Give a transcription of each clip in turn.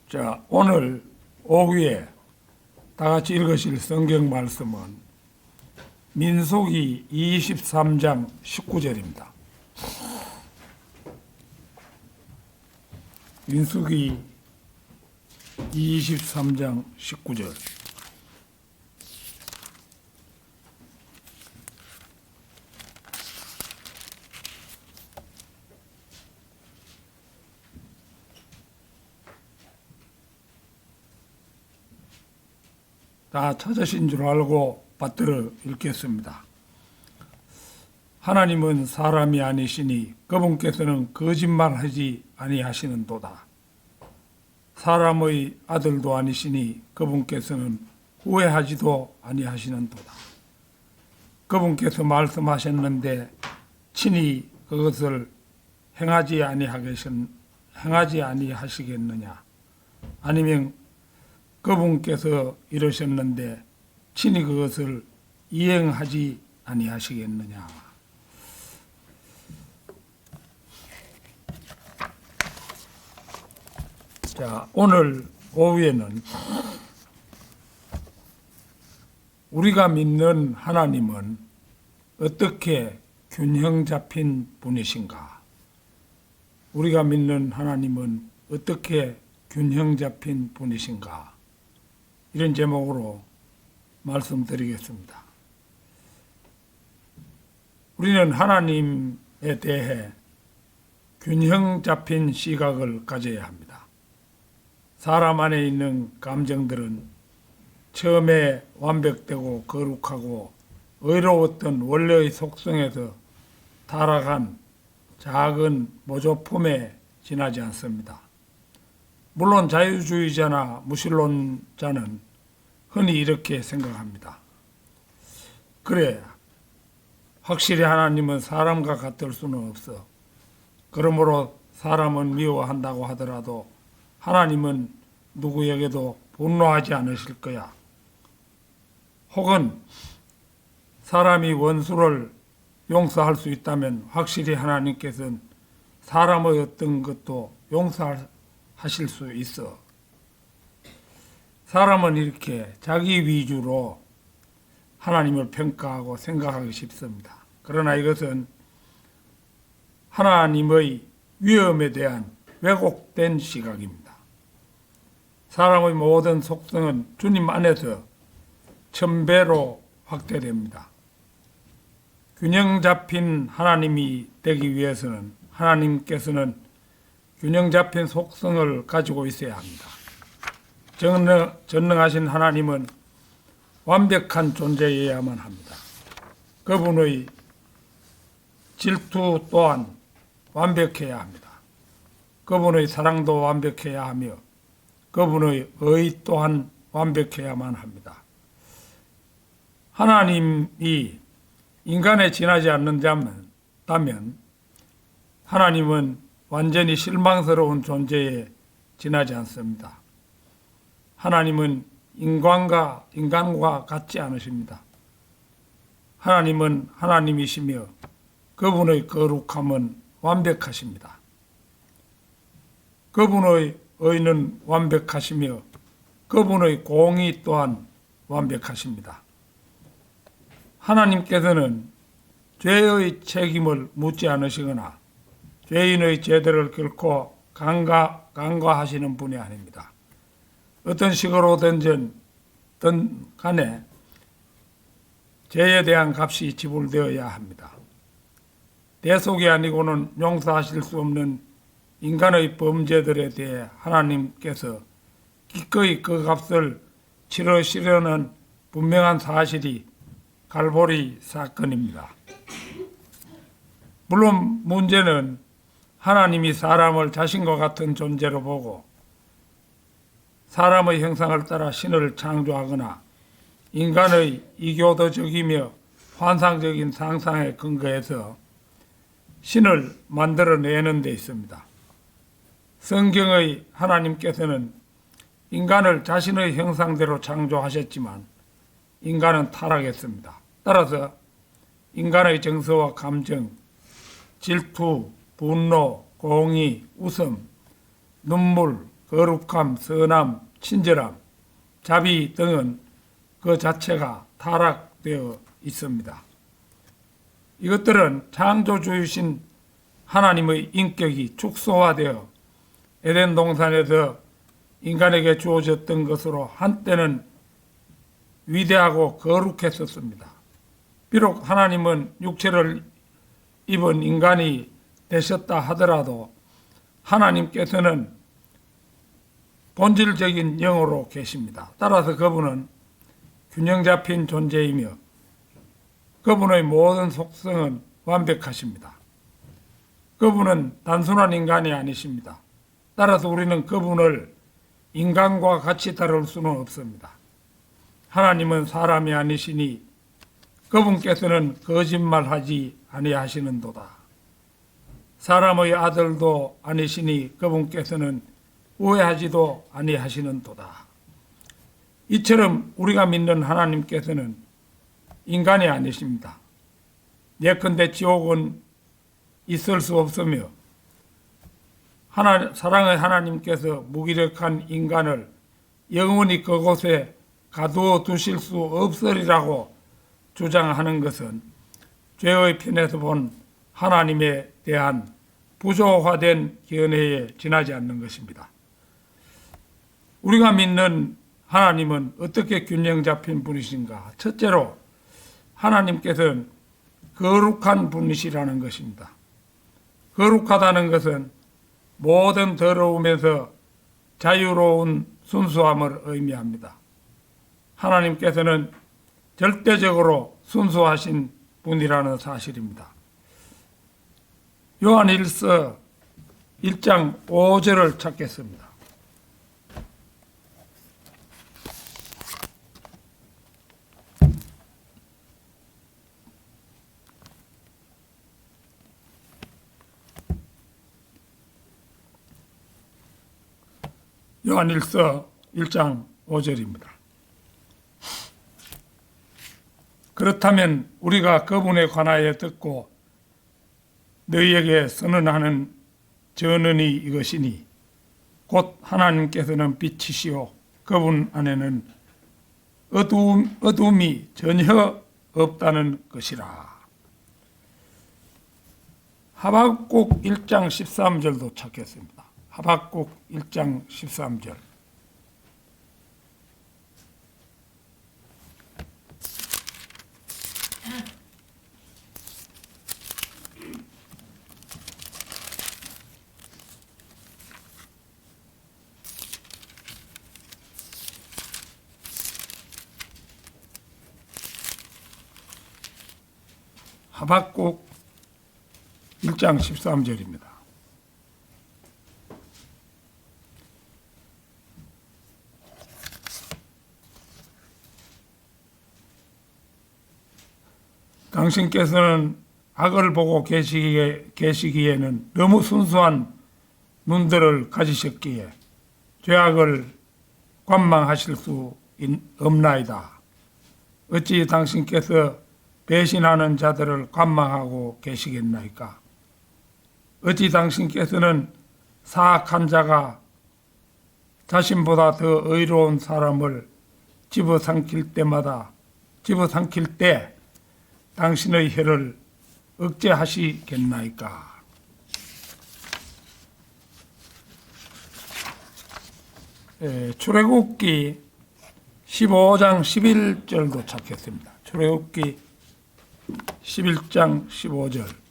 자, 오늘 오후에 다 같이 읽으실 성경 말씀은 민수기 23장 19절입니다. 민수기 23장 19절. 다 찾으신 줄 알고 받들어 읽겠습니다. 하나님은 사람이 아니시니 그분께서는 거짓말하지 아니하시는도다. 사람의 아들도 아니시니 그분께서는 후회하지도 아니하시는도다. 그분께서 말씀하셨는데 친히 그것을 행하지 아니하시겠느냐? 아니면 그분께서 이러셨는데 친히 그것을 이행하지 아니하시겠느냐? 자, 오늘 오후에는 우리가 믿는 하나님은 어떻게 균형 잡힌 분이신가? 우리가 믿는 하나님은 어떻게 균형 잡힌 분이신가? 이런 제목으로 말씀드리겠습니다. 우리는 하나님에 대해 균형 잡힌 시각을 가져야 합니다. 사람 안에 있는 감정들은 처음에 완벽되고 거룩하고 의로웠던 원래의 속성에서 타락한 작은 모조품에 지나지 않습니다. 물론 자유주의자나 무신론자는 흔히 이렇게 생각합니다. 그래, 확실히 하나님은 사람과 같을 수는 없어. 그러므로 사람은 미워한다고 하더라도 하나님은 누구에게도 분노하지 않으실 거야. 혹은 사람이 원수를 용서할 수 있다면 확실히 하나님께서는 사람의 어떤 것도 용서하실 수 있어. 사람은 이렇게 자기 위주로 하나님을 평가하고 생각하기 쉽습니다. 그러나 이것은 하나님의 위엄에 대한 왜곡된 시각입니다. 사람의 모든 속성은 주님 안에서 천배로 확대됩니다. 균형 잡힌 하나님이 되기 위해서는 하나님께서는 균형 잡힌 속성을 가지고 있어야 합니다. 전능하신 하나님은 완벽한 존재여야만 합니다. 그분의 질투 또한 완벽해야 합니다. 그분의 사랑도 완벽해야 하며 그분의 의 또한 완벽해야만 합니다. 하나님이 인간에 지나지 않는다면 하나님은 완전히 실망스러운 존재에 지나지 않습니다. 하나님은 인간과 같지 않으십니다. 하나님은 하나님이시며 그분의 거룩함은 완벽하십니다. 그분의 의는 완벽하시며 그분의 공의 또한 완벽하십니다. 하나님께서는 죄의 책임을 묻지 않으시거나 죄인의 죄들을 결코 간과하시는 분이 아닙니다. 어떤 식으로든 간에 죄에 대한 값이 지불되어야 합니다. 대속이 아니고는 용서하실 수 없는 인간의 범죄들에 대해 하나님께서 기꺼이 그 값을 치르시려는 분명한 사실이 갈보리 사건입니다. 물론 문제는 하나님이 사람을 자신과 같은 존재로 보고 사람의 형상을 따라 신을 창조하거나 인간의 이교도적이며 환상적인 상상에 근거해서 신을 만들어내는 데 있습니다. 성경의 하나님께서는 인간을 자신의 형상대로 창조하셨지만 인간은 타락했습니다. 따라서 인간의 정서와 감정, 질투, 분노, 공의, 웃음, 눈물, 거룩함, 선함, 친절함, 자비 등은 그 자체가 타락되어 있습니다. 이것들은 창조주이신 하나님의 인격이 축소화되어 에덴 동산에서 인간에게 주어졌던 것으로 한때는 위대하고 거룩했었습니다. 비록 하나님은 육체를 입은 인간이 되셨다 하더라도 하나님께서는 본질적인 영으로 계십니다. 따라서 그분은 균형 잡힌 존재이며 그분의 모든 속성은 완벽하십니다. 그분은 단순한 인간이 아니십니다. 따라서 우리는 그분을 인간과 같이 다룰 수는 없습니다. 하나님은 사람이 아니시니 그분께서는 거짓말하지 아니하시는도다. 사람의 아들도 아니시니 그분께서는 우회하지도 아니하시는도다. 이처럼 우리가 믿는 하나님께서는 인간이 아니십니다. 예컨대 지옥은 있을 수 없으며 사랑의 하나님께서 무기력한 인간을 영원히 그곳에 가두어 두실 수 없으리라고 주장하는 것은 죄의 편에서 본 하나님에 대한 부조화된 견해에 지나지 않는 것입니다. 우리가 믿는 하나님은 어떻게 균형 잡힌 분이신가? 첫째로 하나님께서는 거룩한 분이시라는 것입니다. 거룩하다는 것은 모든 더러움에서 자유로운 순수함을 의미합니다. 하나님께서는 절대적으로 순수하신 분이라는 사실입니다. 요한일서 1장 5절을 찾겠습니다. 요한일서 1장 5절입니다. 그렇다면 우리가 그분에 관하여 듣고 너희에게 선언하는 전언이 이것이니 곧 하나님께서는 빛이시오 그분 안에는 어두움이 전혀 없다는 것이라. 하박국 1장 13절도 찾겠습니다. 하박국 1장 13절. 하박국 1장 13절입니다. 당신께서는 악을 보고 계시기에는 너무 순수한 눈들을 가지셨기에 죄악을 관망하실 수 없나이다. 어찌 당신께서 배신하는 자들을 관망하고 계시겠나이까? 어찌 당신께서는 사악한 자가 자신보다 더 의로운 사람을 집어삼킬 때 당신의 혀를 억제하시겠나이까? 출애굽기 15장 11절도 찾겠습니다. 출애굽기 11장 15절.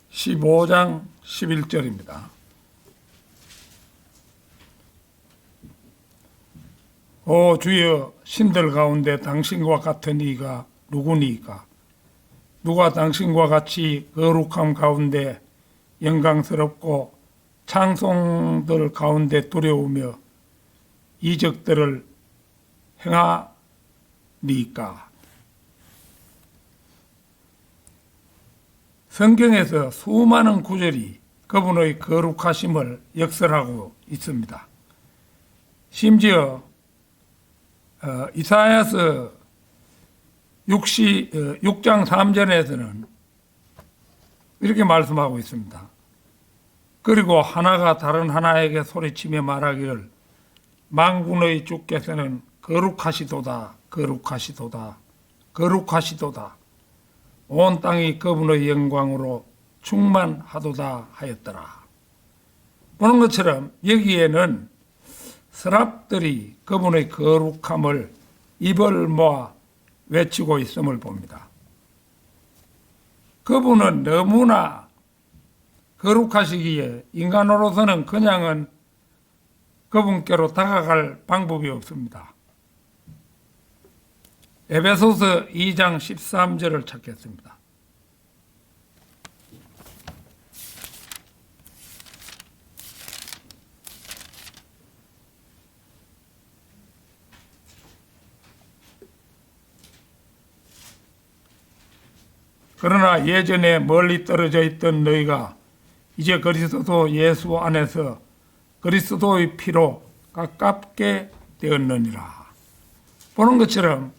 (15장 11절입니다) 오 주여, 신들 가운데 당신과 같은 이가 누구니이까? 누가 당신과 같이 거룩함 가운데 영광스럽고 찬송들 가운데 두려우며 이적들을 성경에서 수많은 구절이 그분의 거룩하심을 역설하고 있습니다. 심지어 이사야서 6장 3절에서는 이렇게 말씀하고 있습니다. 그리고 하나가 다른 하나에게 소리치며 말하기를 만군의 주께서는 거룩하시도다, 거룩하시도다, 거룩하시도다. 온 땅이 그분의 영광으로 충만하도다 하였더라. 보는 것처럼 여기에는 서랍들이 그분의 거룩함을 입을 모아 외치고 있음을 봅니다. 그분은 너무나 거룩하시기에 인간으로서는 그냥은 그분께로 다가갈 방법이 없습니다. 에베소서 2장 13절을 찾겠습니다. 그러나 예전에 멀리 떨어져 있던 너희가 이제 그리스도 예수 안에서 그리스도의 피로 가깝게 되었느니라. 보는 것처럼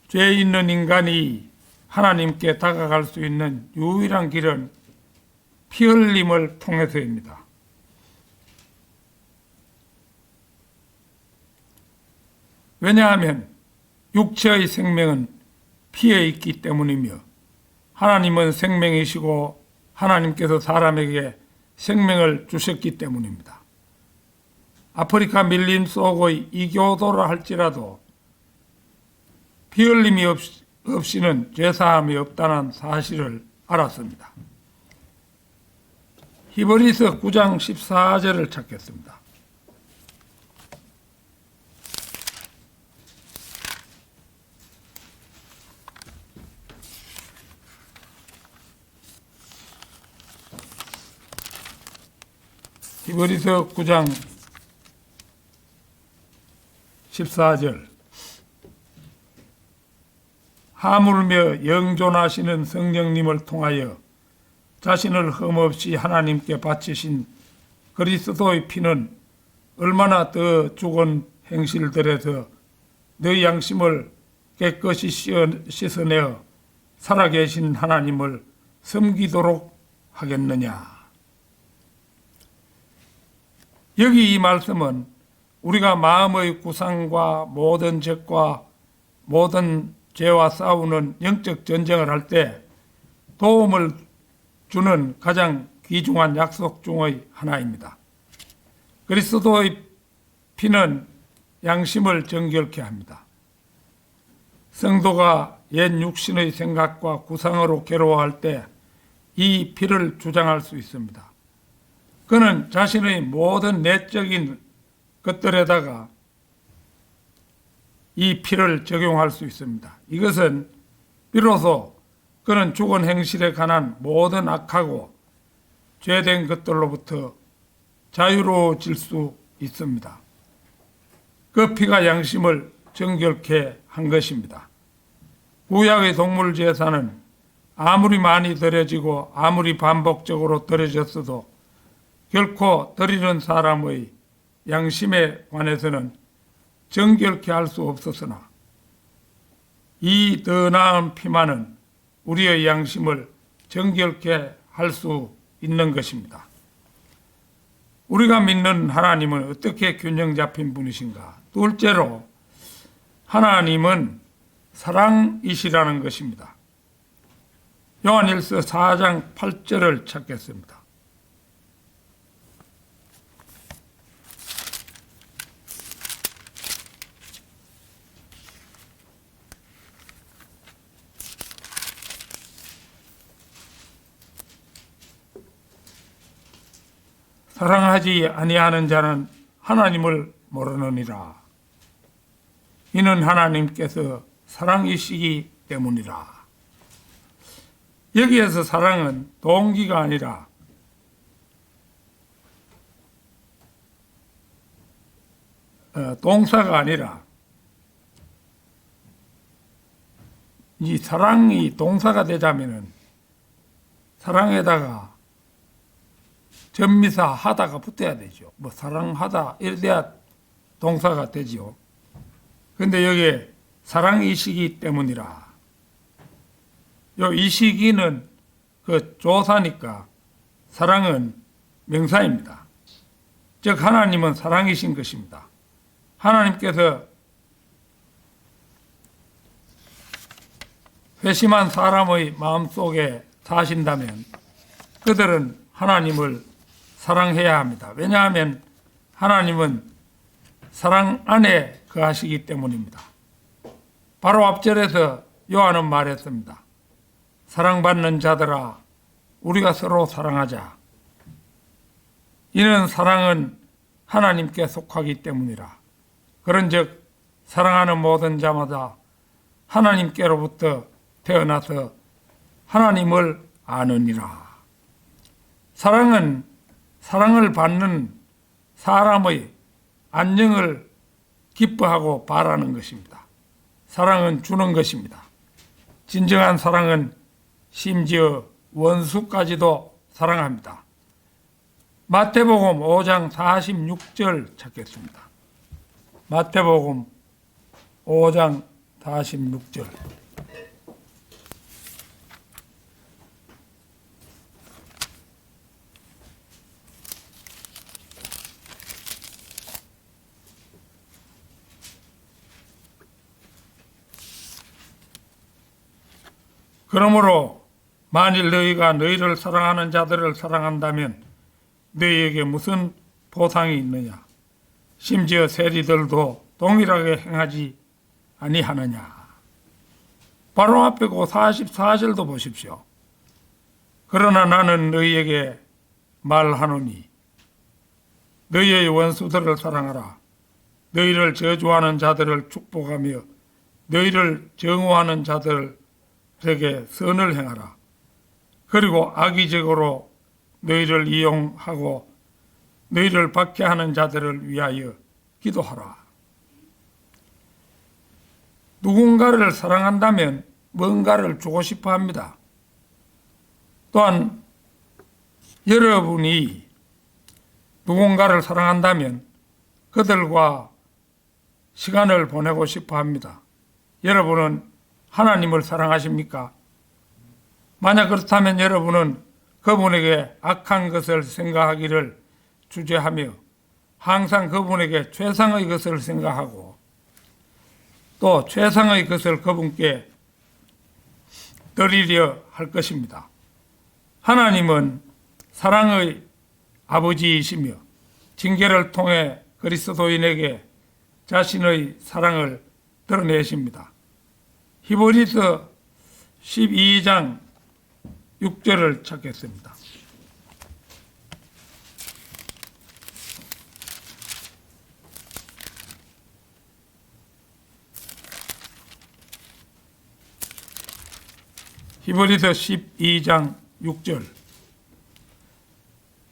죄 있는 인간이 하나님께 다가갈 수 있는 유일한 길은 피 흘림을 통해서입니다. 왜냐하면 육체의 생명은 피에 있기 때문이며 하나님은 생명이시고 하나님께서 사람에게 생명을 주셨기 때문입니다. 아프리카 밀림 속의 이교도라 할지라도 피 흘림이 없이는 죄사함이 없다는 사실을 알았습니다. 히브리서 9장 14절을 찾겠습니다. 히브리서 9장 14절 하물며 영존하시는 성령님을 통하여 자신을 흠없이 하나님께 바치신 그리스도의 피는 얼마나 더 죽은 행실들에서 너희 양심을 깨끗이 씻어내어 살아계신 하나님을 섬기도록 하겠느냐. 여기 이 말씀은 우리가 마음의 구상과 모든 죄과 모든 죄와 싸우는 영적 전쟁을 할 때 도움을 주는 가장 귀중한 약속 중의 하나입니다. 그리스도의 피는 양심을 정결케 합니다. 성도가 옛 육신의 생각과 구상으로 괴로워할 때 이 피를 주장할 수 있습니다. 그는 자신의 모든 내적인 것들에다가 이 피를 적용할 수 있습니다. 이것은 비로소 그는 죽은 행실에 관한 모든 악하고 죄된 것들로부터 자유로워질 수 있습니다. 그 피가 양심을 정결케 한 것입니다. 구약의 동물 제사는 아무리 많이 드려지고 아무리 반복적으로 드려졌어도 결코 드리는 사람의 양심에 관해서는 정결케 할 수 없었으나 이 더 나은 피만은 우리의 양심을 정결케 할 수 있는 것입니다. 우리가 믿는 하나님은 어떻게 균형 잡힌 분이신가? 둘째로 하나님은 사랑이시라는 것입니다. 요한일서 4장 8절을 찾겠습니다. 사랑하지 아니하는 자는 하나님을 모르느니라. 이는 하나님께서 사랑이시기 때문이라. 여기에서 사랑은 동기가 아니라 동사가 아니라 이 사랑이 동사가 되자면은 사랑에다가 전미사 하다가 붙어야 되죠. 뭐 사랑하다 이래야 동사가 되지요. 근데 여기에 사랑이시기 때문이라. 요 이시기는 그 조사니까 사랑은 명사입니다. 즉 하나님은 사랑이신 것입니다. 하나님께서 회심한 사람의 마음속에 사신다면 그들은 하나님을 사랑해야 합니다. 왜냐하면 하나님은 사랑 안에 거하시기 때문입니다. 바로 앞절에서 요한은 말했습니다. 사랑받는 자들아 우리가 서로 사랑하자. 이는 사랑은 하나님께 속하기 때문이라. 그런즉 사랑하는 모든 자마다 하나님께로부터 태어나서 하나님을 아느니라. 사랑은 사랑을 받는 사람의 안녕을 기뻐하고 바라는 것입니다. 사랑은 주는 것입니다. 진정한 사랑은 심지어 원수까지도 사랑합니다. 마태복음 5장 46절 찾겠습니다. 마태복음 5장 46절. 그러므로 만일 너희가 너희를 사랑하는 자들을 사랑한다면 너희에게 무슨 보상이 있느냐? 심지어 세리들도 동일하게 행하지 아니하느냐? 바로 앞에 그 44절도 보십시오. 그러나 나는 너희에게 말하노니 너희의 원수들을 사랑하라. 너희를 저주하는 자들을 축복하며 너희를 정오하는 자들에게 선을 행하라. 그리고 악의적으로 너희를 이용하고 너희를 박해하는 자들을 위하여 기도하라. 누군가를 사랑한다면 뭔가를 주고 싶어 합니다. 또한 여러분이 누군가를 사랑한다면 그들과 시간을 보내고 싶어 합니다. 여러분은 하나님을 사랑하십니까? 만약 그렇다면 여러분은 그분에게 악한 것을 생각하기를 주저하며 항상 그분에게 최상의 것을 생각하고 또 최상의 것을 그분께 드리려 할 것입니다. 하나님은 사랑의 아버지이시며 징계를 통해 그리스도인에게 자신의 사랑을 드러내십니다. 히브리서 12장 6절을 찾겠습니다. 히브리서 12장 6절.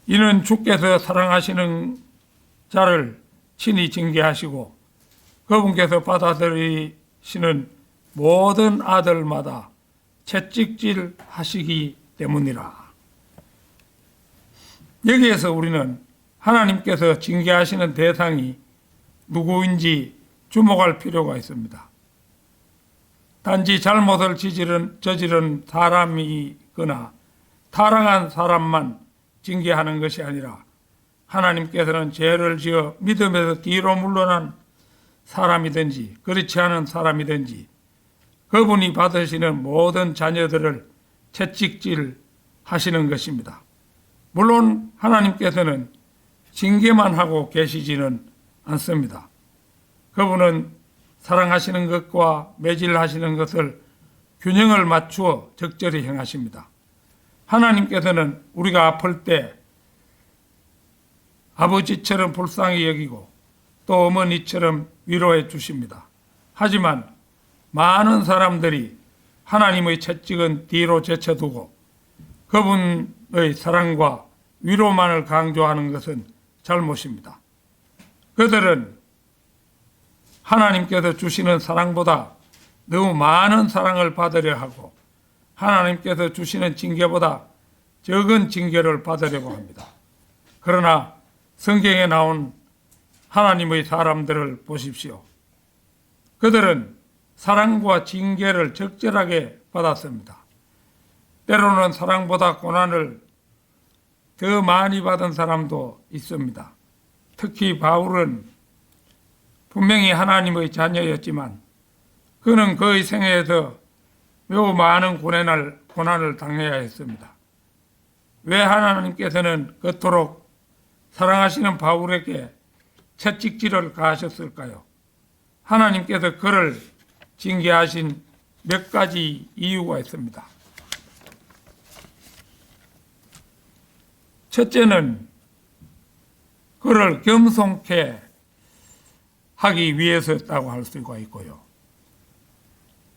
이는 주께서 사랑하시는 자를 친히 징계하시고 그분께서 받아들이시는 모든 아들마다 채찍질 하시기 때문이라. 여기에서 우리는 하나님께서 징계하시는 대상이 누구인지 주목할 필요가 있습니다. 단지 잘못을 저지른 사람이거나 타락한 사람만 징계하는 것이 아니라 하나님께서는 죄를 지어 믿음에서 뒤로 물러난 사람이든지 그렇지 않은 사람이든지 그분이 받으시는 모든 자녀들을 채찍질 하시는 것입니다. 물론 하나님께서는 징계만 하고 계시지는 않습니다. 그분은 사랑하시는 것과 매질하시는 것을 균형을 맞추어 적절히 행하십니다. 하나님께서는 우리가 아플 때 아버지처럼 불쌍히 여기고 또 어머니처럼 위로해 주십니다. 하지만 많은 사람들이 하나님의 채찍은 뒤로 제쳐두고 그분의 사랑과 위로만을 강조하는 것은 잘못입니다. 그들은 하나님께서 주시는 사랑보다 너무 많은 사랑을 받으려 하고 하나님께서 주시는 징계보다 적은 징계를 받으려고 합니다. 그러나 성경에 나온 하나님의 사람들을 보십시오. 그들은 사랑과 징계를 적절하게 받았습니다. 때로는 사랑보다 고난을 더 많이 받은 사람도 있습니다. 특히 바울은 분명히 하나님의 자녀였지만 그는 그의 생애에서 매우 많은 고난을 당해야 했습니다. 왜 하나님께서는 그토록 사랑하시는 바울에게 채찍질을 가하셨을까요? 하나님께서 그를 징계하신 몇 가지 이유가 있습니다. 첫째는 그를 겸손케 하기 위해서였다고 할 수가 있고요.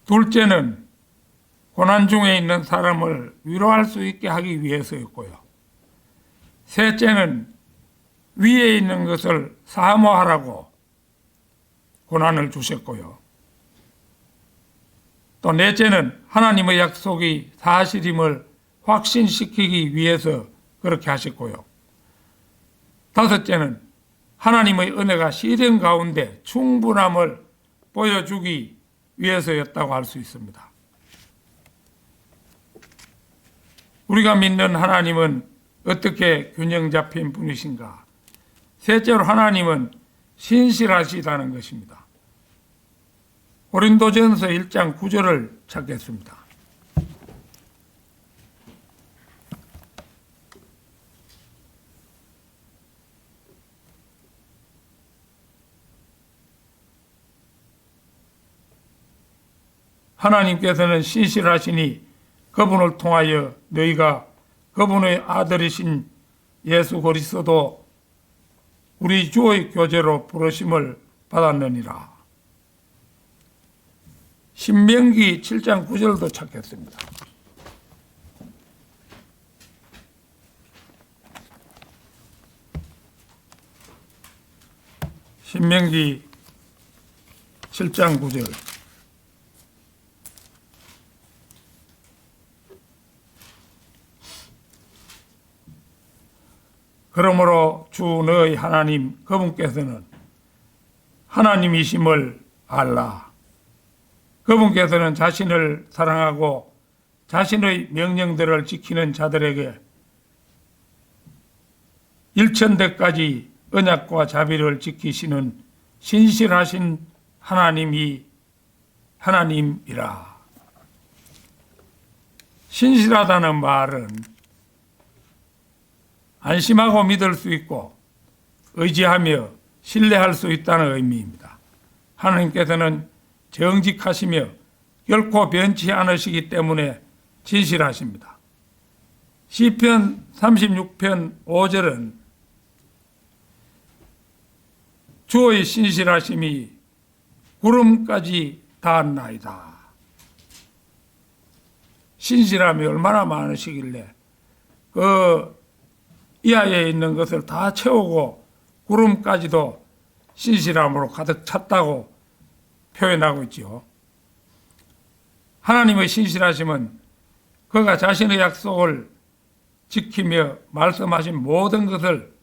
둘째는 고난 중에 있는 사람을 위로할 수 있게 하기 위해서였고요. 셋째는 위에 있는 것을 사모하라고 고난을 주셨고요. 또 넷째는 하나님의 약속이 사실임을 확신시키기 위해서 그렇게 하셨고요. 다섯째는 하나님의 은혜가 시련 가운데 충분함을 보여주기 위해서였다고 할 수 있습니다. 우리가 믿는 하나님은 어떻게 균형 잡힌 분이신가? 셋째로 하나님은 신실하시다는 것입니다. 고린도전서 1장 9절을 찾겠습니다. 하나님께서는 신실하시니 그분을 통하여 너희가 그분의 아들이신 예수 그리스도 우리 주의 교제로 부르심을 받았느니라. 신명기 7장 9절도 찾겠습니다. 신명기 7장 9절. 그러므로 주 너희 하나님 그분께서는 하나님이심을 알라. 그분께서는 자신을 사랑하고 자신의 명령들을 지키는 자들에게 일천대까지 언약과 자비를 지키시는 신실하신 하나님이라. 신실하다는 말은 안심하고 믿을 수 있고 의지하며 신뢰할 수 있다는 의미입니다. 하나님께서는 정직하시며 결코 변치 않으시기 때문에 진실하십니다. 시편 36편 5절은 주의 신실하심이 구름까지 닿았나이다. 신실함이 얼마나 많으시길래 그 이하에 있는 것을 다 채우고 구름까지도 신실함으로 가득 찼다고 표현하고 있지요. 하나님의 신실하심은 그가 자신의 약속을 지키며 말씀하신 모든 것을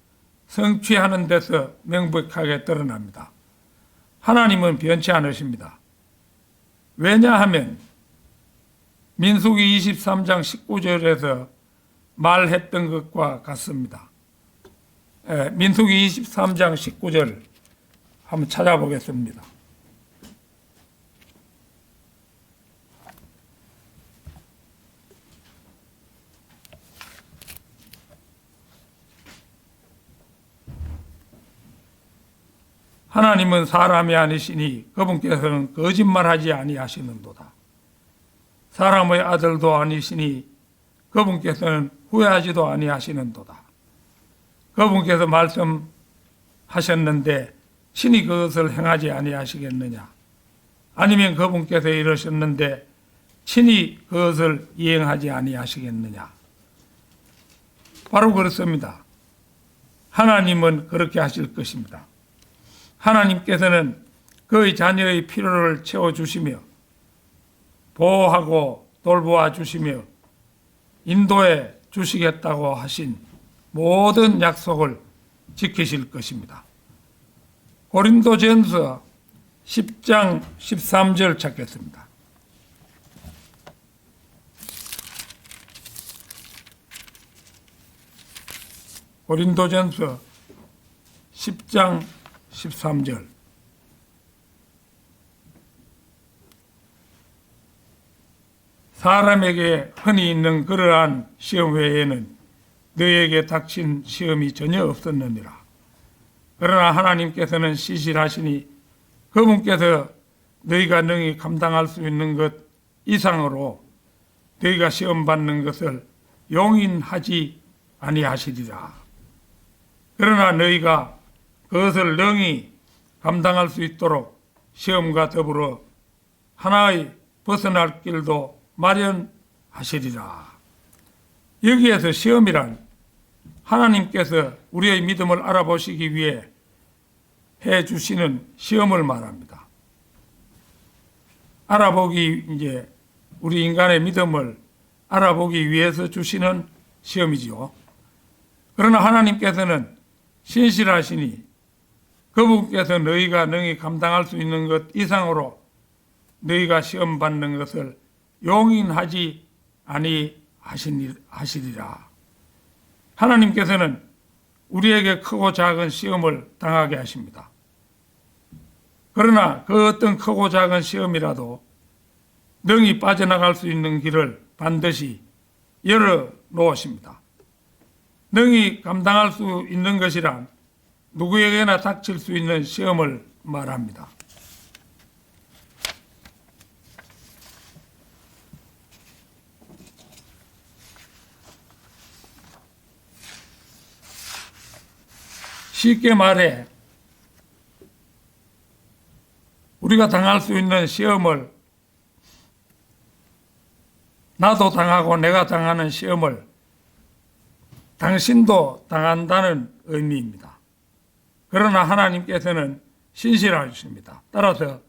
성취하는 데서 명백하게 드러납니다. 하나님은 변치 않으십니다. 왜냐하면 민수기 23장 19절에서 말했던 것과 같습니다. 민수기 23장 19절 한번 찾아보겠습니다. 하나님은 사람이 아니시니 그분께서는 거짓말하지 아니하시는도다. 사람의 아들도 아니시니 그분께서는 후회하지도 아니하시는도다. 그분께서 말씀하셨는데 친히 그것을 행하지 아니하시겠느냐? 아니면 그분께서 이러셨는데 친히 그것을 이행하지 아니하시겠느냐? 바로 그렇습니다. 하나님은 그렇게 하실 것입니다. 하나님께서는 그의 자녀의 필요를 채워주시며 보호하고 돌보아 주시며 인도해 주시겠다고 하신 모든 약속을 지키실 것입니다. 고린도전서 10장 13절 찾겠습니다. 고린도전서 10장 13절. 사람에게 흔히 있는 그러한 시험 외에는 너희에게 닥친 시험이 전혀 없었느니라. 그러나 하나님께서는 신실하시니 그분께서 너희가 능히 감당할 수 있는 것 이상으로 너희가 시험받는 것을 용인하지 아니하시리라. 그러나 너희가 그것을 능히 감당할 수 있도록 시험과 더불어 하나의 벗어날 길도 마련하시리라. 여기에서 시험이란 하나님께서 우리의 믿음을 알아보시기 위해 해주시는 시험을 말합니다. 우리 인간의 믿음을 알아보기 위해서 주시는 시험이지요. 그러나 하나님께서는 신실하시니 그분께서 너희가 능히 감당할 수 있는 것 이상으로 너희가 시험 받는 것을 용인하지 아니하시리라. 하나님께서는 우리에게 크고 작은 시험을 당하게 하십니다. 그러나 그 어떤 크고 작은 시험이라도 능히 빠져나갈 수 있는 길을 반드시 열어 놓으십니다. 능히 감당할 수 있는 것이란 누구에게나 닥칠 수 있는 시험을 말합니다. 쉽게 말해 우리가 당할 수 있는 시험을, 나도 당하고 내가 당하는 시험을 당신도 당한다는 의미입니다. 그러나 하나님께서는 신실하십니다. 따라서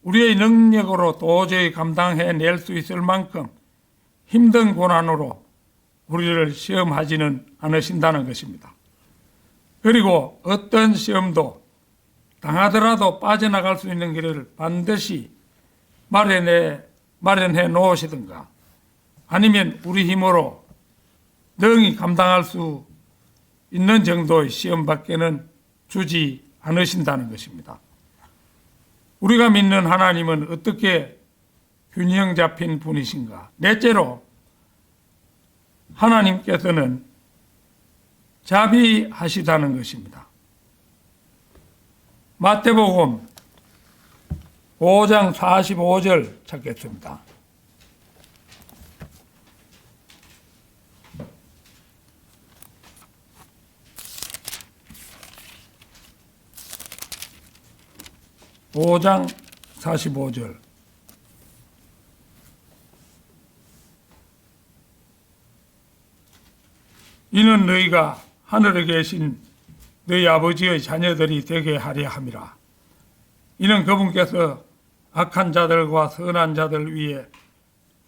우리의 능력으로 도저히 감당해낼 수 있을 만큼 힘든 고난으로 우리를 시험하지는 않으신다는 것입니다. 그리고 어떤 시험도 당하더라도 빠져나갈 수 있는 길을 반드시 마련해 놓으시든가 아니면 우리 힘으로 능히 감당할 수 있는 정도의 시험밖에는 주지 않으신다는 것입니다. 우리가 믿는 하나님은 어떻게 균형 잡힌 분이신가? 넷째로 하나님께서는 자비하시다는 것입니다. 마태복음 5장 45절 찾겠습니다. (5장 45절) 이는 너희가 하늘에 계신 너희 아버지의 자녀들이 되게 하려 함이라. 이는 그분께서 악한 자들과 선한 자들 위에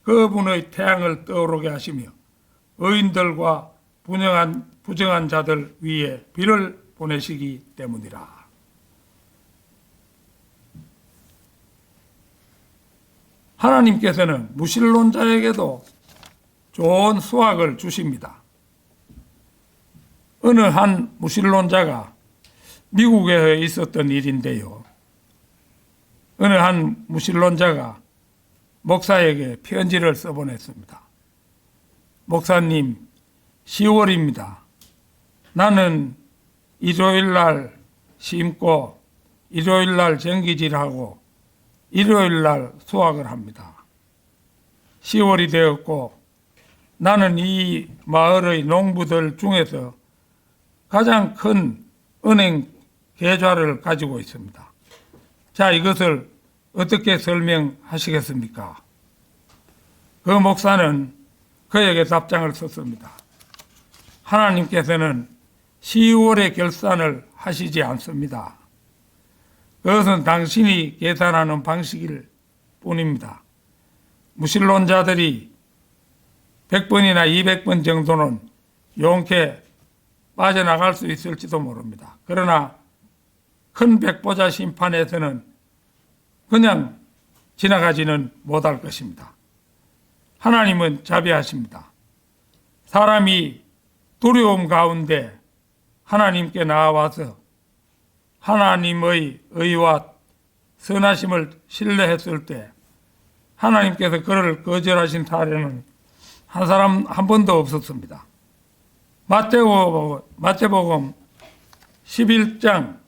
그분의 태양을 떠오르게 하시며 의인들과 부정한 자들 위에 비를 보내시기 때문이라. 하나님께서는 무신론자에게도 좋은 수학을 주십니다. 어느 한 무신론자가 미국에 있었던 일인데요. 어느 한 무신론자가 목사에게 편지를 써보냈습니다. 목사님, 10월입니다. 나는 일요일날 심고 일요일날 전기질하고 일요일날 수확을 합니다. 10월이 되었고 나는 이 마을의 농부들 중에서 가장 큰 은행 계좌를 가지고 있습니다. 자, 이것을 어떻게 설명하시겠습니까? 그 목사는 그에게 답장을 썼습니다. 하나님께서는 10월의 결산을 하시지 않습니다. 그것은 당신이 계산하는 방식일 뿐입니다. 무신론자들이 100번이나 200번 정도는 용케 빠져나갈 수 있을지도 모릅니다. 그러나 큰 백보자 심판에서는 그냥 지나가지는 못할 것입니다. 하나님은 자비하십니다. 사람이 두려움 가운데 하나님께 나와서 하나님의 의와 선하심을 신뢰했을 때 하나님께서 그를 거절하신 사례는 한 번도 없었습니다. 마태복음 11장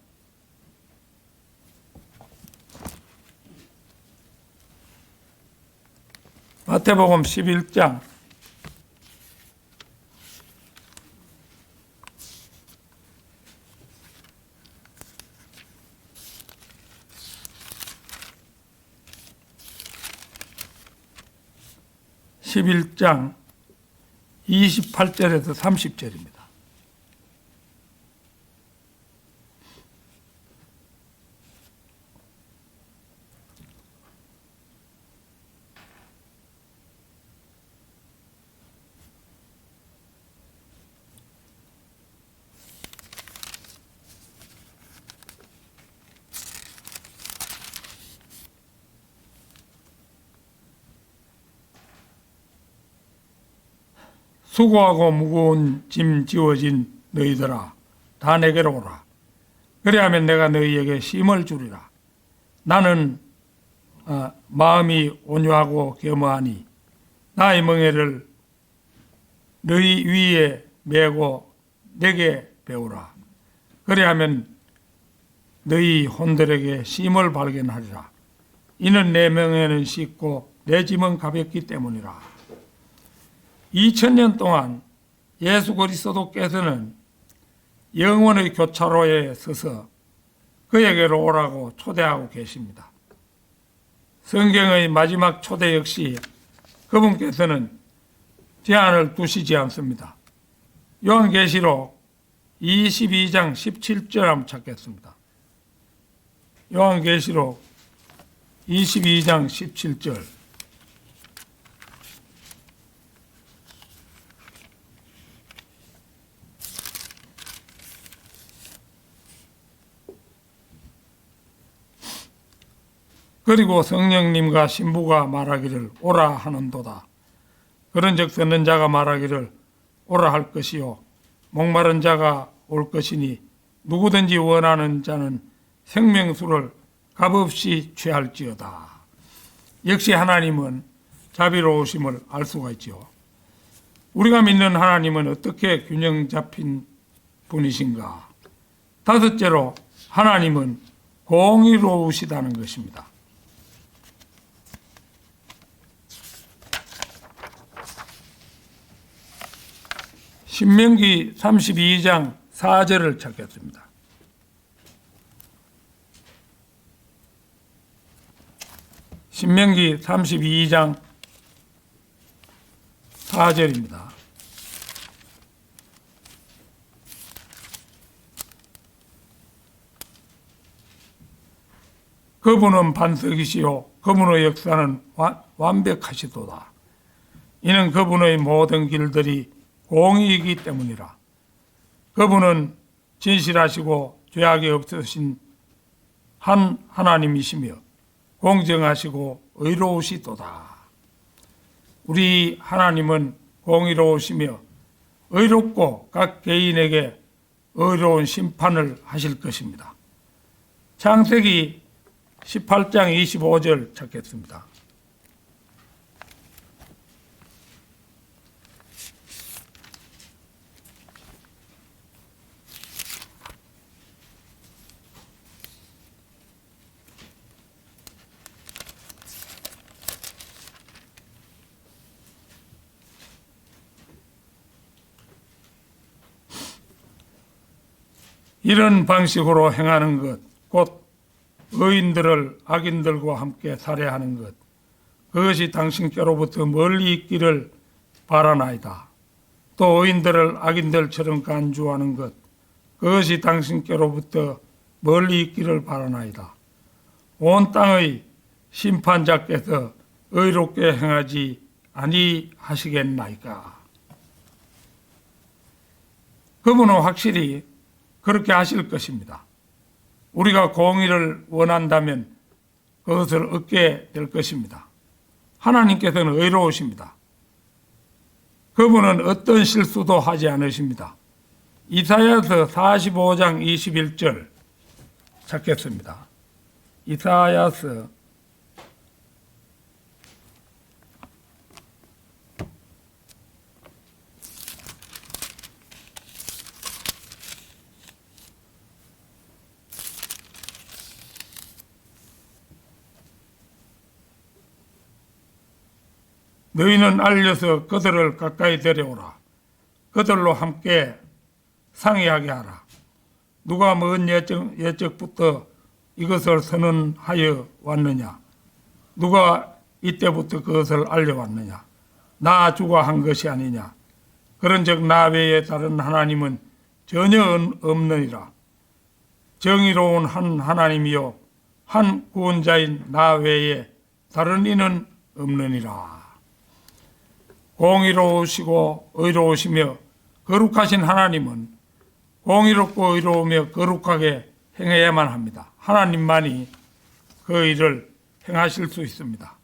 11장 28절에서 30절입니다. 수고하고 무거운 짐 지워진 너희들아 다 내게로 오라. 그리하면 내가 너희에게 쉼을 주리라. 나는 마음이 온유하고 겸허하니 나의 멍에를 너희 위에 메고 내게 배우라. 그리하면 너희 혼들에게 쉼을 발견하리라. 이는 내 멍에는 쉽고 내 짐은 가볍기 때문이라. 2000년 동안 예수 그리스도께서는 영원의 교차로에 서서 그에게로 오라고 초대하고 계십니다. 성경의 마지막 초대 역시 그분께서는 제한을 두시지 않습니다. 요한계시록 22장 17절 한번 찾겠습니다. 요한계시록 22장 17절. 그리고 성령님과 신부가 말하기를 오라 하는도다. 그런즉 듣는 자가 말하기를 오라 할 것이요 목마른 자가 올 것이니 누구든지 원하는 자는 생명수를 값없이 취할지어다. 역시 하나님은 자비로우심을 알 수가 있죠. 우리가 믿는 하나님은 어떻게 균형 잡힌 분이신가? 다섯째로 하나님은 공의로우시다는 것입니다. 신명기 32장 4절을 찾겠습니다. 신명기 32장 4절입니다. 그분은 반석이시요 그분의 역사는 완벽하시도다. 이는 그분의 모든 길들이 공의이기 때문이라. 그분은 진실하시고 죄악이 없으신 한 하나님이시며 공정하시고 의로우시도다. 우리 하나님은 공의로우시며 의롭고 각 개인에게 의로운 심판을 하실 것입니다. 창세기 18장 25절 찾겠습니다. 이런 방식으로 행하는 것, 곧 의인들을 악인들과 함께 살해하는 것, 그것이 당신께로부터 멀리 있기를 바라나이다. 또 의인들을 악인들처럼 간주하는 것, 그것이 당신께로부터 멀리 있기를 바라나이다. 온 땅의 심판자께서 의롭게 행하지 아니하시겠나이까. 그분은 확실히 그렇게 하실 것입니다. 우리가 공의를 원한다면 그것을 얻게 될 것입니다. 하나님께서는 의로우십니다. 그분은 어떤 실수도 하지 않으십니다. 이사야서 45장 21절 찾겠습니다. 이사야서 '너희는 알려서 그들을 가까이 데려오라. 그들로 함께 상의하게 하라. 누가 먼 예적부터 이것을 선언하여 왔느냐? 누가 이때부터 그것을 알려왔느냐? 나 주가 한 것이 아니냐? 그런즉 나 외에 다른 하나님은 전혀 없느니라. 정의로운 한 하나님이요 한 구원자인 나 외에 다른 이는 없느니라.' 공의로우시고 의로우시며 거룩하신 하나님은 공의롭고 의로우며 거룩하게 행해야만 합니다. 하나님만이 그 일을 행하실 수 있습니다.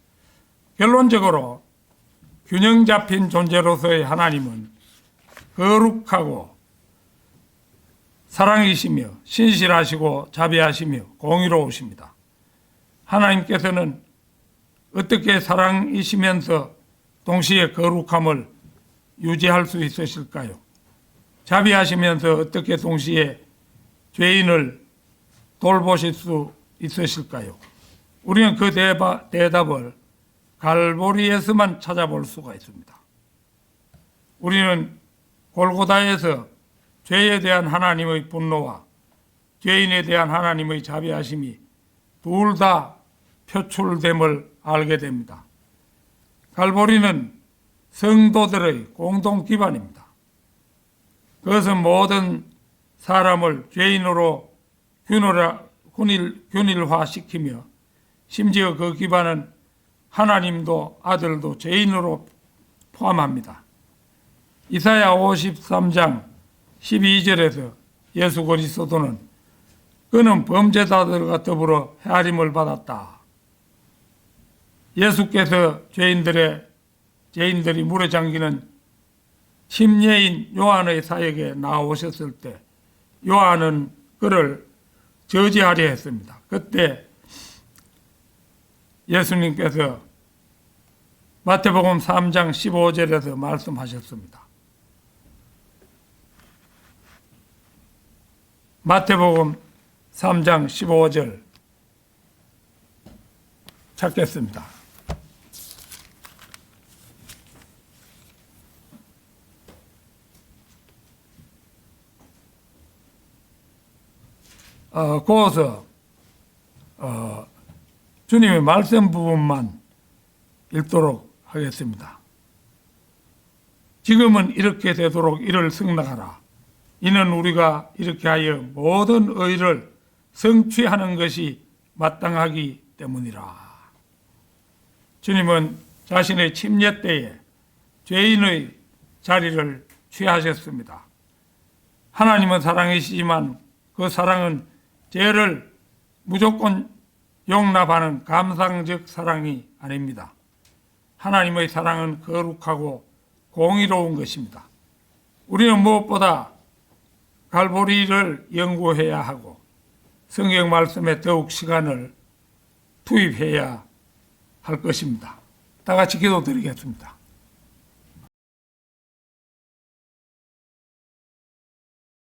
결론적으로 균형 잡힌 존재로서의 하나님은 거룩하고 사랑이시며 신실하시고 자비하시며 공의로우십니다. 하나님께서는 어떻게 사랑이시면서 동시에 거룩함을 유지할 수 있으실까요? 자비하시면서 어떻게 동시에 죄인을 돌보실 수 있으실까요? 우리는 그 대답을 갈보리에서만 찾아볼 수가 있습니다. 우리는 골고다에서 죄에 대한 하나님의 분노와 죄인에 대한 하나님의 자비하심이 둘 다 표출됨을 알게 됩니다. 갈보리는 성도들의 공동 기반입니다. 그것은 모든 사람을 죄인으로 균일화시키며 심지어 그 기반은 하나님도 아들도 죄인으로 포함합니다. 이사야 53장 12절에서 예수 그리스도는 그는 범죄자들과 더불어 헤아림을 받았다. 예수께서 죄인들이 물에 잠기는 침례인 요한의 사역에 나오셨을 때 요한은 그를 저지하려 했습니다. 그때 예수님께서 마태복음 3장 15절에서 말씀하셨습니다. 마태복음 3장 15절 찾겠습니다. 거기서 주님의 말씀 부분만 읽도록 하겠습니다. 지금은 이렇게 되도록 이를 승낙하라. 이는 우리가 이렇게 하여 모든 의를 성취하는 것이 마땅하기 때문이라. 주님은 자신의 침례 때에 죄인의 자리를 취하셨습니다. 하나님은 사랑이시지만 그 사랑은 죄를 무조건 용납하는 감상적 사랑이 아닙니다. 하나님의 사랑은 거룩하고 공의로운 것입니다. 우리는 무엇보다 갈보리를 연구해야 하고 성경 말씀에 더욱 시간을 투입해야 할 것입니다. 다 같이 기도드리겠습니다.